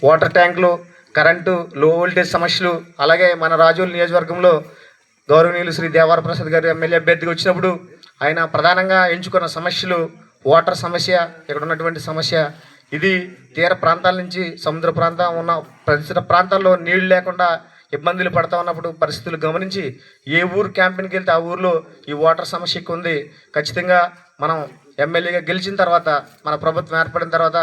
Water ట్యాంకులు, current, లో voltage సమస్యలు, అలాగే మన రాజోలు నియోజకవర్గంలో గౌరవనీయులు శ్రీ దేవర ప్రసాద్ గారు ఎమ్మెల్యే అభ్యర్థిగా వచ్చినప్పుడు ఆయన ప్రధానంగా ఎంచుకున్న సమస్యలు వాటర్ సమస్య, ఇక్కడ ఉన్నటువంటి సమస్య. ఇది తీర ప్రాంతాల నుంచి సముద్ర ప్రాంతం ఉన్న పరిసర ప్రాంతాల్లో నీళ్లు లేకుండా ఇబ్బందులు పడతా ఉన్నప్పుడు పరిస్థితులు గమనించి ఏ ఊరు క్యాంపెయిన్కి వెళ్తే ఆ ఊరిలో ఈ వాటర్ సమస్య ఎక్కువ ఉంది, ఖచ్చితంగా మనం ఎమ్మెల్యేగా గెలిచిన తర్వాత మన ప్రభుత్వం ఏర్పడిన తర్వాత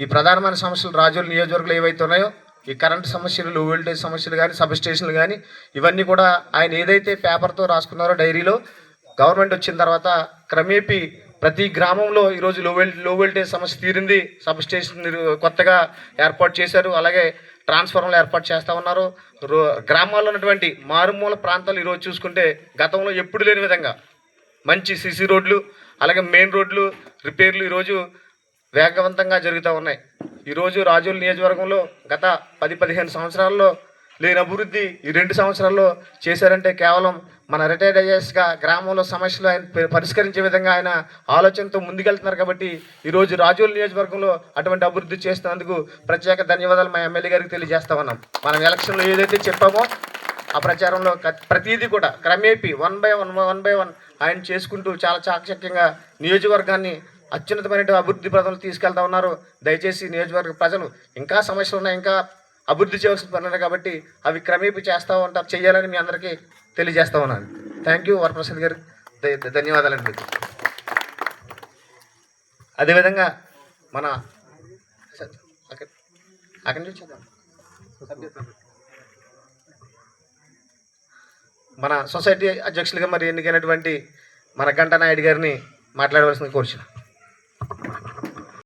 ఈ ప్రధానమైన సమస్యలు రాజోలు నియోజకవర్గంలో ఏవైతే ఉన్నాయో ఈ కరెంటు సమస్యలు, లో వోల్టేజ్ సమస్యలు కానీ, సబ్ స్టేషన్లు కానీ, ఇవన్నీ కూడా ఆయన ఏదైతే పేపర్తో రాసుకున్నారో డైరీలో, గవర్నమెంట్ వచ్చిన తర్వాత క్రమేపీ ప్రతి గ్రామంలో ఈరోజు లో వోల్టేజ్ సమస్య తీరింది. సబ్ స్టేషన్ కొత్తగా ఏర్పాటు చేశారు, అలాగే ట్రాన్స్ఫార్మర్లు ఏర్పాటు చేస్తూ ఉన్నారు. గ్రామాల్లో ఉన్నటువంటి మారుమూల ప్రాంతాలు ఈరోజు చూసుకుంటే గతంలో ఎప్పుడు లేని విధంగా మంచి సిసి రోడ్లు, అలాగే మెయిన్ రోడ్లు రిపేర్లు ఈరోజు వేగవంతంగా జరుగుతూ ఉన్నాయి. ఈరోజు రాజోలు నియోజకవర్గంలో గత 10-15 సంవత్సరాల్లో లేని అభివృద్ధి ఈ 2 సంవత్సరాల్లో చేశారంటే కేవలం మన రిటైర్డ్ ఐఏఎస్గా గ్రామంలో సమస్యలు ఆయన పరిష్కరించే విధంగా ఆయన ఆలోచనతో ముందుకెళ్తున్నారు. కాబట్టి ఈరోజు రాజోలు నియోజకవర్గంలో అటువంటి అభివృద్ధి చేస్తున్నందుకు ప్రత్యేక ధన్యవాదాలు మా ఎమ్మెల్యే గారికి తెలియజేస్తా ఉన్నాం. మనం ఎలక్షన్లో ఏదైతే చెప్పామో ఆ ప్రచారంలో ప్రతిదీ కూడా క్రమేపీ వన్ బై వన్ ఆయన చేసుకుంటూ చాలా చాకచక్యంగా నియోజకవర్గాన్ని అత్యున్నతమైన అభివృద్ధి ప్రజలు తీసుకెళ్తా ఉన్నారు. దయచేసి నియోజకవర్గ ప్రజలు ఇంకా సమస్యలు ఉన్నాయి, ఇంకా అభివృద్ధి చేయవలసిన పనులు కాబట్టి అవి క్రమేపీ చేస్తూ ఉంటారు, చేయాలని మీ అందరికీ తెలియజేస్తా ఉన్నాను. థ్యాంక్ యూ వరప్రసాద్ గారు, ధన్యవాదాలండి. అదేవిధంగా మన అక్కడి నుంచి మన సొసైటీ అధ్యక్షులుగా మరి ఎన్నికైనటువంటి మన గంటా నాయుడు గారిని మాట్లాడవలసింది కోరుచున్నాను.